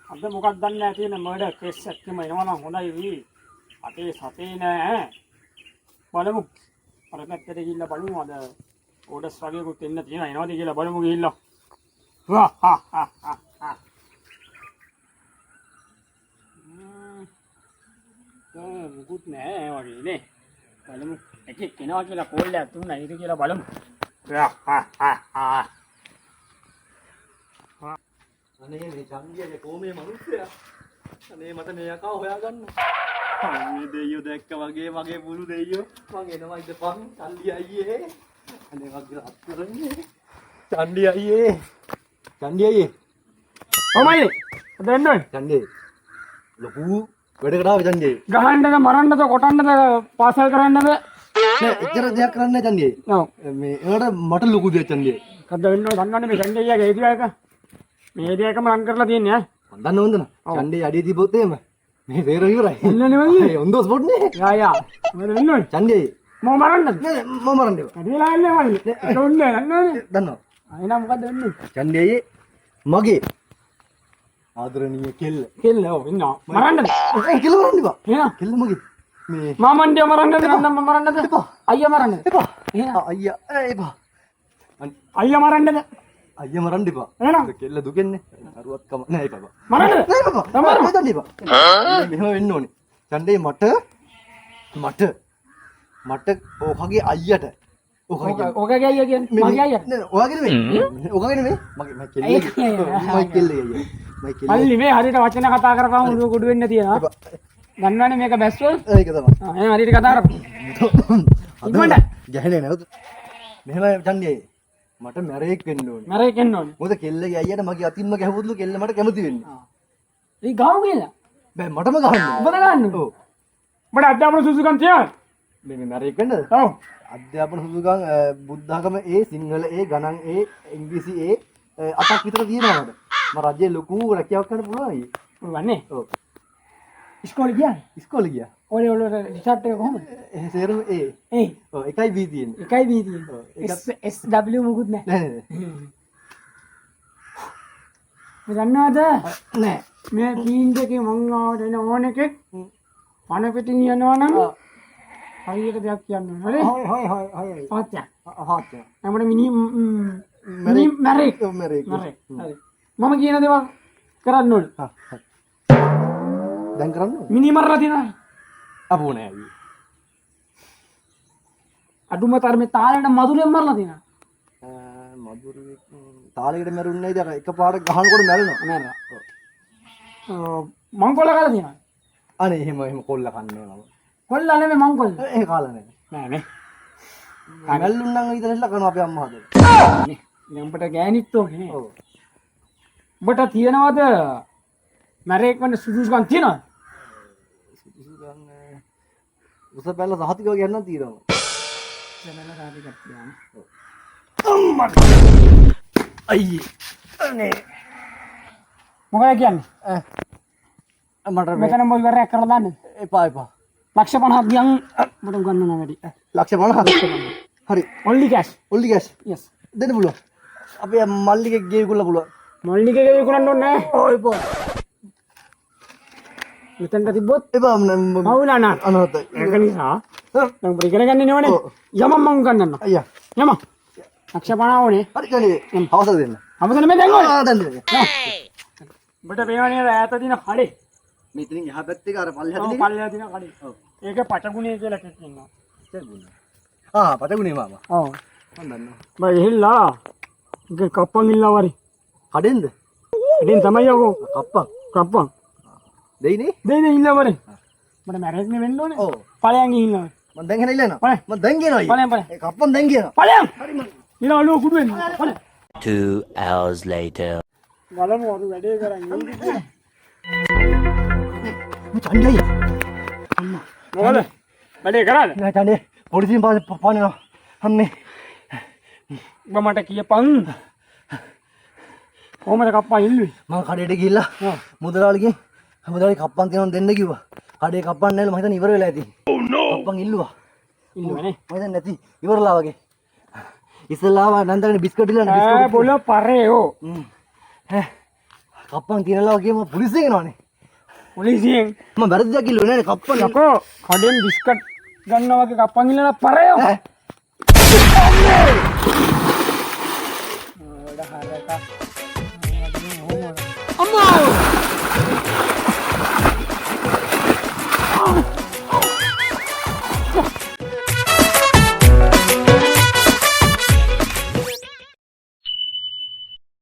අද මොකක්ද දන්නේ නැහැ තියෙන මර්ඩර් කේස් එකක්ම එනවා නම් හොඳයි. අතේ සතේ නෑ. බලමු. අර පැත්තට ගිහිල්ලා බලමු අද ඕඩර්ස් වගේකුත් එන්න තියෙනවා. එනවාද කියලා බලමු ගිහිල්ලා. මුකුත් නෑ වගේ නේ. බලමු. එකෙක් එනවා කියලා කෝල් එකක් දුන්නා. ඒක කියලා බලමු. අනේ මේ චන්දියනේ කොහොමේ මිනිස්සයා අනේ මට මේ යකා හොයාගන්න මේ දෙයියෝ දැක්ක වගේ මගේ බුළු දෙයියෝ මං එනවා ඉඳපන් චන්දිය අයියේ අනේ වගේ අත්තරන්නේ චන්දිය අයියේ කොහමයි දෙන්න ඕනේ චන්දිය ලොකු වැඩකට ආවේ චන්දිය ගහන්නද මරන්නද කොටන්නද පාසල් කරන්නද නෑ එච්චර දෙයක් කරන්නේ නැහැ චන්දිය ඔව් මේ ඒකට මට ලොකු දෙයක් චන්දිය කද්ද වෙන්න ඕනේ දන්නවනේ මේ චන්දියගේ ඒදියාක මේ ඒදියාකම රන් කරලා තියන්නේ ඈ මන් දන්න හොඳ නා චන්දිය අඩිය තිබ්බොත් එහෙම මේ තේර ඉවරයි එන්නනේ වගේ හොඳ ස්පොට් නේ යා මොකද වෙන්න ඕනේ චන්දිය මම මරන්නද නෑ මම මරන්න එපා කඩේලා යන්නේ වගේ ඒක උන්නේ නන්නනේ දන්නවා අයිනා මොකද්ද වෙන්නේ චන්දියයි මගේ ආදරණීය කෙල්ල ඔව් ඉන්නවා මරන්නද කෙල්ල මරන්න එපා එහෙනම් කෙල්ල මගේ මේ මාමන්ඩිය මරන්නද නන්දම මරන්නද එපා අයියා මරන්නද එපා එහෙනම් අයියා එපා අයියා මරන්නද අයියා මරන්න එපා එහෙනම් කෙල්ල දුකෙන්නේ අරුවත්කම නෑ එපා මරන්නද නෑ එපා මරන්න එපා මෙහෙම වෙන්න ඕනේ චන්දේ මට ඔකගේ අයියට ඔකගේ අයියා කියන්නේ මගේ අයියා නෑ ඔයාගේ නෙමෙයි ඔකගේ නෙමෙයි මගේ කෙල්ලේ අයියා අල්ලි මේ හරියට වචන කතා කරපුවම උඩු කුඩු වෙන්න තියෙනවා දන්නවනේ මේක බැස්සෝ ඒක තමයි එහෙනම් හරියට කතා කරපු ඉක්මනට ගැහනේ නැවත මෙහෙම චන්දේ මට මැරෙක් වෙන්න ඕනේ මරේ කෙන්න ඕනේ මොකද කෙල්ලගේ අයියට මගේ අතින්ම ගැහුවොත්ලු කෙල්ල මට කැමති වෙන්නේ ඒ ගාව කියලා බෑ මටම ගහන්න ඔබද ගන්න ඔව් මට අධ්‍යාපන සුසුකම් තියනවා මේ මැරෙක් වෙන්නද ඔව් අධ්‍යාපන සුසුකම් බුද්ධ ආගම ඒ සිංහල ඒ ගණන් ඒ ඉංග්‍රීසි ඒ අටක් විතර තියෙනවා මට මම රජයේ ලොකු රැකියාවක් කරන්න පුළුවන් අයියේ වන්නේ ඔව් ඉස්කෝලේ ගියා ඉස්කෝලේ ගියා ඔය රිසර්ච් එක කොහොමද ඒ සේරම ඒ ඒ ඔව් එකයි B තියෙන්නේ එකයි බී තියෙන්නේ SW මුකුත් නැහැ නෑ මේ දන්නවද නෑ මේ කීන් දෙකේ මං ආවට එන ඕන එකෙක් පණ පිටින් යනවා නම් හරියට දෙයක් කියන්න ඕනේ හරි පාත්‍යා අපිට මිනි මැරෙක් මැරෙක් හරි මම කියන දේවල් කරන්න ඕනේ දැන් කරන්න මිනි මරලා තියනවා අපෝ නෑ අයියේ අඩුම තරමේ තාලෙට මధుරෙන් මරලා තියනවා මధుරෙක් තාලෙකට මැරුන්නේ නැයිද අර එකපාරක් ගහනකොට මැරෙනවා මැරලා මංකොල්ල කාලා තියනවා අනේ එහෙම කොල්ල කන්නේ නම කොල්ලා නෙමෙයි මංකොල්ල ඒ කාලා නෑ නෑ නේ මැල්ලුන් නම් විතරලා කරනවා අපේ අම්මා හදලා නේ දැන් උඹට ගෑනිත් ඕනේ නේ ඔව් උඹට තියනවද මැරෙක් වන්න සුදුසුකම් තියනවද සුදුසුකම් උස බැලලා සහතික වගේ යන්න තියෙනවා දැනන කාටියක් තියන්න අම්මා අයියේ අනේ මොකද කියන්නේ මට මෙතන මොල් වරයක් කරලා දාන්න එපා ලක්ෂ 50ක් ගියන් මට ගන්නනවා වැඩි ලක්ෂ 50 හරි only cash ඔල්ලි කැෂ් yes දෙන්න පුළුවන් අපේ මල්ලිගේ ගේ විකුණලා පුළුවන් මොල්නිකේ විකුණන්න ඕනේ නැහැ ඔය එපා මෙතනට තිබ්බොත් එපා මවුලා නා අනවතයි ඒක නිසා දැන් උඹ ඉගෙන ගන්න ඕනේ යමම් මං ගන්නන්න අයියා යම ලක්ෂ 50 ඕනේ හරි කනේ හවසට දෙන්න අපතන මේ දැන් ඕනේ දැන් දෙන්න උඹට පේවනේ ඈත දින කඩේ මෙතනින් එහා පැත්තේ අර පල්ලෙහා ඔව් තියෙන පල්ලෙහා දින කඩේ ඒක පටගුණේ කියලා කෙනෙක් ඉන්නවා පටගුණේ මාමා ඔව් මම දන්නවා බයි එහෙල්ලා ඒක කප්පන් ඉල්ලා වරි කඩෙන්ද ඉතින් තමයි යකෝ කප්පන් දෙයිනේ දෙයිනේ ඉල්ලා වරි මට මැරෙක් නේ වෙන්න ඕනේ ඔව් ඵලයන් ගිහින් මම දැන් හෙන ඉල්ලනවා ඵලයන් මම දැන් කියනවා ඵලයන් ඒ කප්පන් දැන් කියනවා ඵලයන් ඉතින් අලුව කුඩු වෙන්න ඵලයන් 2 hours later. බලමු අර වැඩේ කරන්නේ චන්ඩයි මොකද වැඩේ කරාද නෑ චන්ඩේ පොලිසියෙන් පානවා අම්මේ උඹ මට කියපන් කොහමද කප්පා ඉල්ලුවේ මම කඩේට ගිහිල්ලා මුදලාලිගෙන් කප්පන් තියෙනවා දෙන්න කිව්වා කඩේ කප්පන් නැල්ල මම හිතන්නේ ඉවර වෙලා ඇති කප්පන් ඉල්ලුවා ඉල්ලුවනේ මම හිතන්නේ නැති ඉවරලා වගේ ඉස්සල්ලාම නන්දරනේ බිස්කට් ඉල්ලන බොල පරේෝ කප්පන් තියනලා වගේම පොලිසිය එනවනේ. පොලිසියෙන් මම වැරදිලා කිව්වේ නෑනේ කප්පන්. යකෝ කඩෙන් බිස්කට් ගන්නවා වගේ කප්පන් ඉල්ලලා පරයෝ. ඈ? අම්මා